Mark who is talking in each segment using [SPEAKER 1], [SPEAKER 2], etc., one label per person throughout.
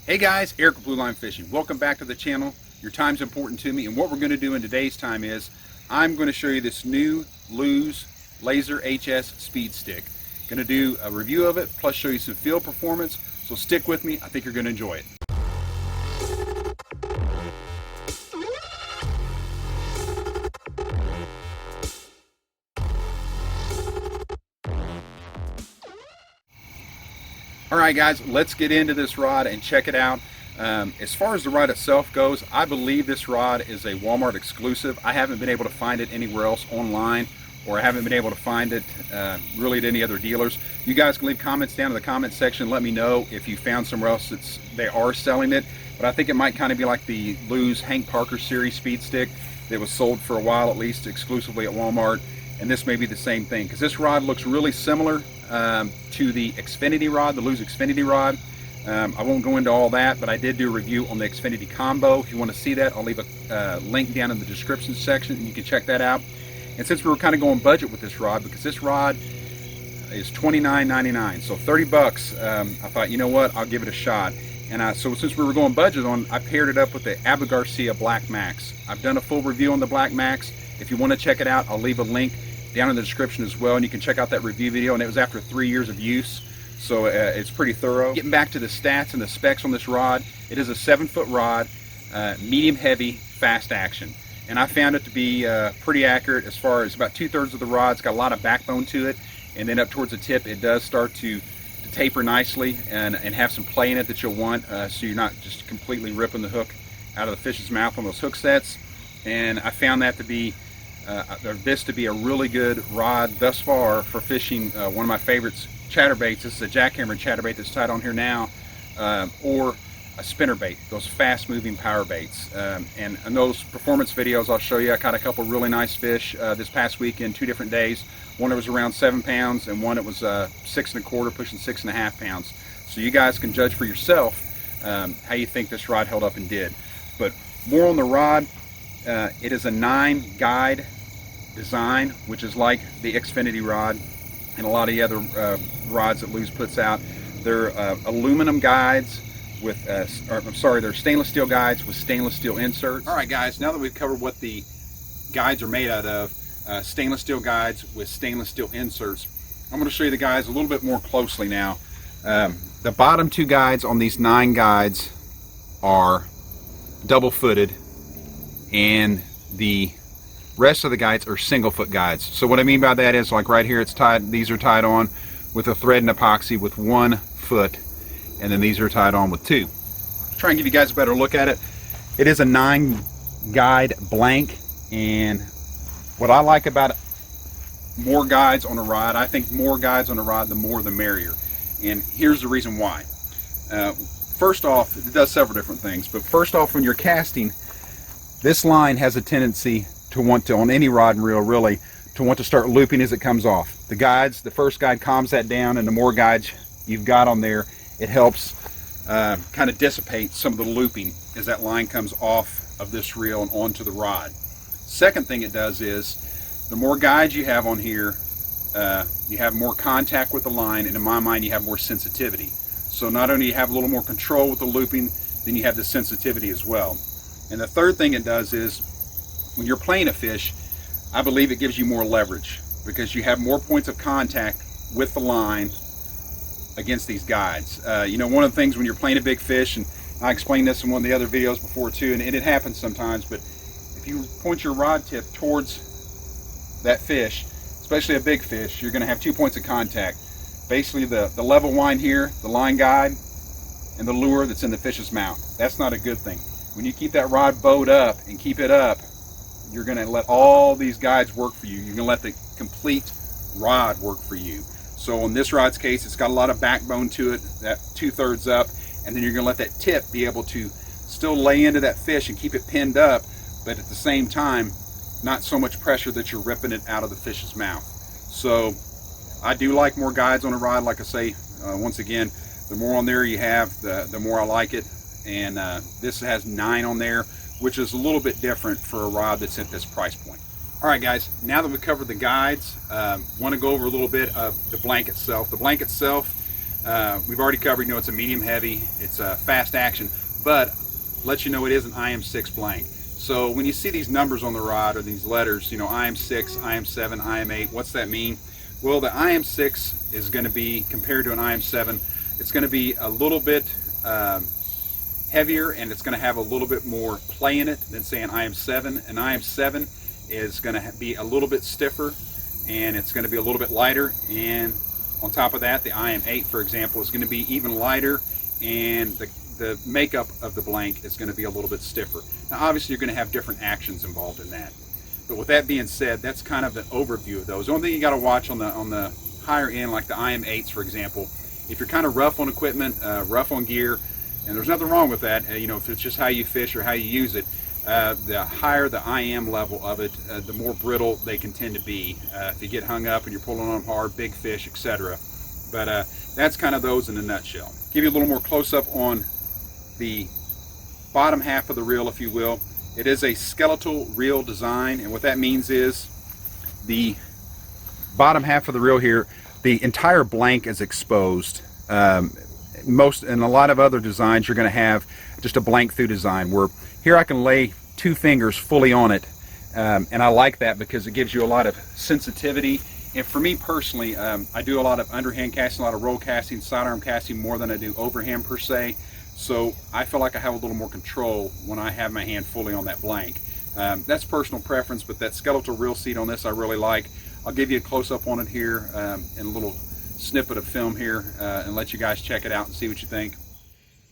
[SPEAKER 1] Hey guys, Eric with Blue Line Fishing. Welcome back to the channel. Your time's important to me, and what we're going to do in today's time is I'm going to show you this new Lew's Laser HS Speed Stick. Going to do a review of it, plus show you some field performance, so stick with me. I think you're going to enjoy it. Alright guys, let's get into this rod and check it out. As far as the rod itself goes, I believe this rod is a Walmart exclusive. I haven't been able to find it anywhere else online, or I haven't been able to find it really at any other dealers. You guys can leave comments down in the comment section. Let me know if you found somewhere else they are selling it. But I think it might kind of be like the Lew's Hank Parker series speed stick that was sold for a while at least exclusively at Walmart. And this may be the same thing, because this rod looks really similar to the Xfinity rod, the Lew's Xfinity rod. I won't go into all that, but I did do a review on the Xfinity combo. If you want to see that, I'll leave a link down in the description section and you can check that out. And since we were kind of going budget with this rod, because this rod is $29.99, so 30 bucks, I thought, you know what, I'll give it a shot. And so since we were going budget on, I paired it up with the Abu Garcia Black Max. I've done a full review on the Black Max. If you want to check it out, I'll leave a link down in the description as well, and you can check out that review video, and it was after 3 years of use, so it's pretty thorough. Getting back to the stats and the specs on this rod, it is a 7-foot rod, medium heavy, fast action, and I found it to be pretty accurate as far as about 2/3 of the rod. It's got a lot of backbone to it, and then up towards the tip it does start to taper nicely and have some play in it that you'll want, so you're not just completely ripping the hook out of the fish's mouth on those hook sets. And I found that to be this to be a really good rod thus far for fishing one of my favorites, chatterbaits. This is a jackhammer chatterbait that's tied on here now, or a spinnerbait, those fast moving power baits. And in those performance videos I'll show you, I caught a couple really nice fish this past weekend, 2 different days. One that was around 7 pounds and one that was 6 1/4, pushing 6 1/2 pounds. So you guys can judge for yourself how you think this rod held up and did. But more on the rod, it is a 9-guide design, which is like the Xfinity rod and a lot of the other rods that Lew's puts out. They're aluminum guides with, they're stainless steel guides with stainless steel inserts. All right guys, now that we've covered what the guides are made out of, stainless steel guides with stainless steel inserts, I'm going to show you the guides a little bit more closely now. The bottom 2 guides on these 9 guides are double-footed, and the rest of the guides are single-foot guides. So what I mean by that is, like right here, it's tied. These are tied on with a thread and epoxy with 1 foot, and then these are tied on with 2. Try and give you guys a better look at it. It is a 9-guide blank, and what I like about it, more guides on a rod, I think more guides on a rod, the more the merrier. And here's the reason why. First off, it does several different things, but first off, when you're casting, this line has a tendency to want to, on any rod and reel really, to want to start looping as it comes off. The guides, the first guide calms that down, and the more guides you've got on there, it helps kind of dissipate some of the looping as that line comes off of this reel and onto the rod. Second thing it does is, the more guides you have on here, you have more contact with the line, and in my mind you have more sensitivity. So not only do you have a little more control with the looping, then you have the sensitivity as well. And the third thing it does is, when you're playing a fish, I believe it gives you more leverage, because you have more points of contact with the line against these guides. You know, one of the things when you're playing a big fish, and I explained this in one of the other videos before too, and it happens sometimes, but if you point your rod tip towards that fish, especially a big fish, you're going to have 2 points of contact. Basically the level line here, the line guide, and the lure that's in the fish's mouth. That's not a good thing. When you keep that rod bowed up and keep it up, you're going to let all these guides work for you. You're going to let the complete rod work for you. So in this rod's case, it's got a lot of backbone to it, that 2/3 up, and then you're going to let that tip be able to still lay into that fish and keep it pinned up, but at the same time, not so much pressure that you're ripping it out of the fish's mouth. So I do like more guides on a rod. Like I say, once again, the more on there you have, the more I like it. And this has 9 on there, which is a little bit different for a rod that's at this price point. All right guys, now that we've covered the guides, want to go over a little bit of the blank itself. The blank itself We've already covered, it's a medium heavy, it's a fast action, but let you know it is an IM6 blank. So when you see these numbers on the rod or these letters, IM6, IM7, IM8, what's that mean? Well, the IM6 is going to be, compared to an IM7, it's going to be a little bit heavier, and it's going to have a little bit more play in it than, say, an IM7. An IM7 is going to be a little bit stiffer, and it's going to be a little bit lighter. And on top of that, the IM8, for example, is going to be even lighter, and the makeup of the blank is going to be a little bit stiffer. Now, obviously, you're going to have different actions involved in that. But with that being said, that's kind of the overview of those. The only thing you got to watch on the higher end, like the IM8s, for example, if you're kind of rough on equipment, rough on gear, and there's nothing wrong with that, if it's just how you fish or how you use it, the higher the IM level of it, the more brittle they can tend to be. If you get hung up and you're pulling on them hard, big fish, etc. But that's kind of those in a nutshell. Give you a little more close-up on the bottom half of the reel, if you will. It is a skeletal reel design, and what that means is the bottom half of the reel here, the entire blank is exposed. Most and a lot of other designs, you're going to have just a blank through design, where here I can lay 2 fingers fully on it, and I like that because it gives you a lot of sensitivity. And for me personally, I do a lot of underhand casting, a lot of roll casting, sidearm casting, more than I do overhand per se. So I feel like I have a little more control when I have my hand fully on that blank. That's personal preference, but that skeletal reel seat on this I really like. I'll give you a close-up on it here, and a little snippet of film here, and let you guys check it out and see what you think.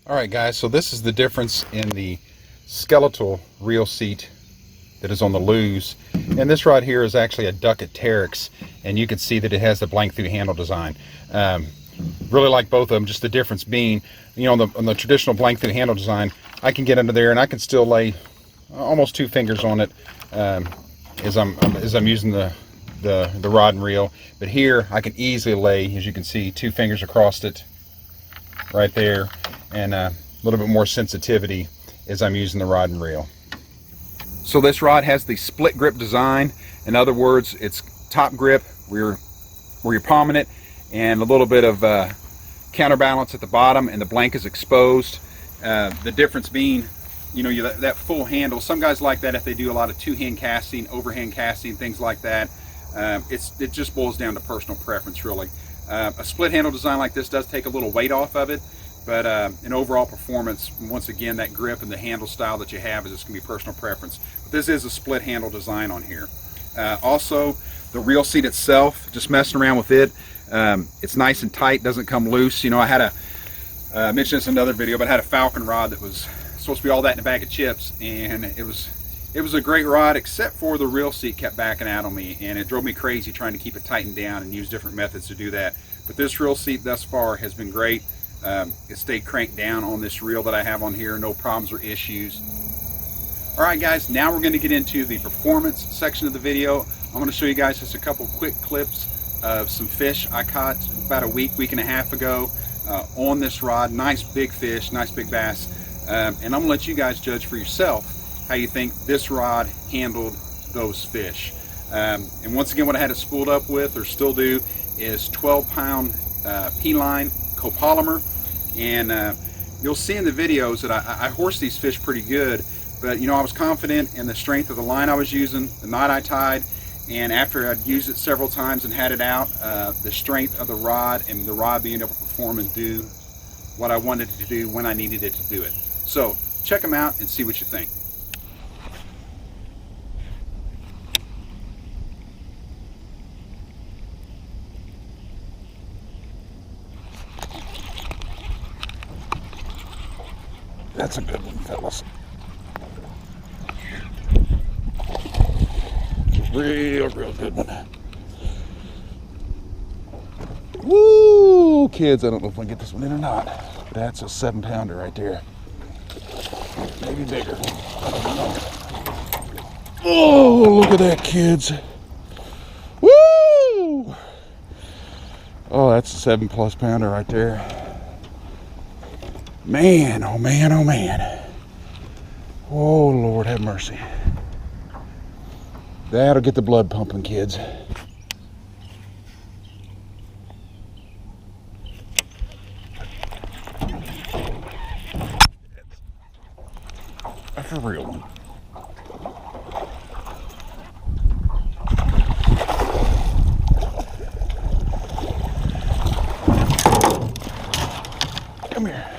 [SPEAKER 1] All right, guys, so this is the difference in the skeletal reel seat that is on the Lew's, and this rod here is actually a Ducat Terex, and you can see that it has the blank through handle design. Really like both of them, just the difference being, on the traditional blank through handle design, I can get under there and I can still lay almost 2 fingers on it as I'm using the rod and reel. But here I can easily lay, as you can see, 2 fingers across it right there, and a little bit more sensitivity as I'm using the rod and reel. So this rod has the split grip design. In other words, it's top grip where you're palming it, and a little bit of counterbalance at the bottom, and the blank is exposed. The difference being, that full handle. Some guys like that if they do a lot of 2-hand casting, overhand casting, things like that. It just boils down to personal preference, really. A split handle design like this does take a little weight off of it, but in overall performance, once again, that grip and the handle style that you have is just going to be personal preference. But this is a split handle design on here. Also, the reel seat itself, just messing around with it, it's nice and tight, doesn't come loose. I had I mentioned this in another video, but I had a Falcon rod that was supposed to be all that in a bag of chips, and it was a great rod, except for the reel seat kept backing out on me, and it drove me crazy trying to keep it tightened down and use different methods to do that. But this reel seat thus far has been great. It stayed cranked down on this reel that I have on here, no problems or issues. Alright guys, now we're going to get into the performance section of the video. I'm going to show you guys just a couple quick clips of some fish I caught about a week and a half ago on this rod. Nice big fish, nice big bass, and I'm going to let you guys judge for yourself how you think this rod handled those fish. And once again, what I had it spooled up with, or still do, is 12-pound P-line copolymer, and you'll see in the videos that I horse these fish pretty good, but I was confident in the strength of the line I was using, the knot I tied, and after I'd used it several times and had it out, the strength of the rod and the rod being able to perform and do what I wanted it to do when I needed it to do it. So check them out and see what you think.
[SPEAKER 2] That's a good one, fellas. Real good one. Woo, kids, I don't know if I can get this one in or not. That's a 7-pounder right there. Maybe bigger. I don't know. Oh, look at that, kids. Woo! Oh, that's a 7+ pounder right there. Man, oh man, oh man. Oh, Lord have mercy. That'll get the blood pumping, kids. for real one. Come here.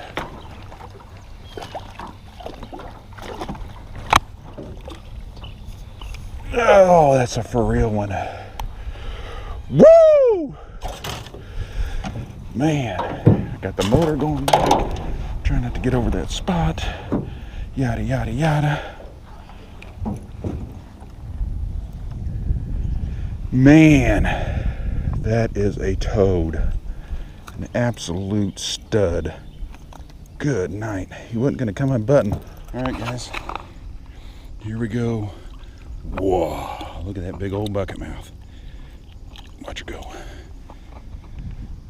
[SPEAKER 2] Oh, that's a for real one. Woo! Man, I got the motor going back. Trying not to get over that spot. Yada, yada, yada. Man, that is a toad. An absolute stud. Good night. He wasn't going to come unbuttoned. All right, guys. Here we go. Whoa, look at that big old bucket mouth. Watch her go.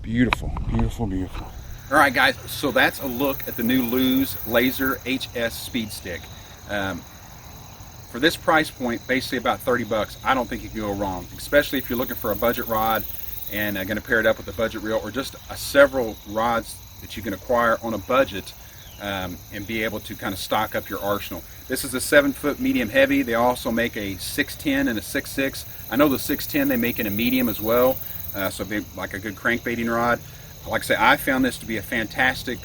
[SPEAKER 2] Beautiful, beautiful, beautiful.
[SPEAKER 1] All right, guys, so that's a look at the new Lew's Laser HS Speed Stick. For this price point, basically about 30 bucks, I don't think you can go wrong, especially if you're looking for a budget rod and going to pair it up with a budget reel, or just several rods that you can acquire on a budget and be able to kind of stock up your arsenal. This is a 7-foot medium heavy. They also make a 6'10" and a 6'6". I know the 6'10" they make in a medium as well, so it'd be like a good crankbaiting rod. Like I say, I found this to be a fantastic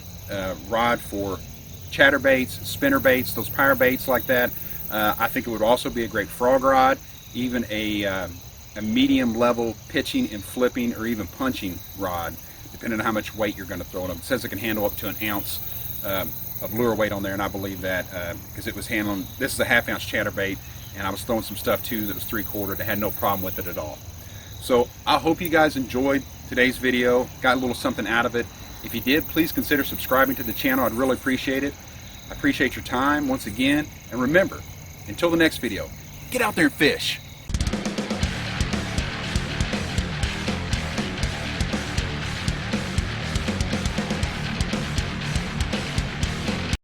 [SPEAKER 1] rod for chatterbaits, spinner baits, those power baits like that. I think it would also be a great frog rod, even a medium level pitching and flipping or even punching rod, depending on how much weight you're going to throw in them. It says it can handle up to an ounce of lure weight on there, and I believe that because it was handling, this is a 1/2 ounce chatterbait, and I was throwing some stuff too that was 3/4 that had no problem with it at all. So I hope you guys enjoyed today's video, got a little something out of it. If you did, please consider subscribing to the channel. I'd really appreciate it. I appreciate your time once again, and remember, until the next video, get out there and fish.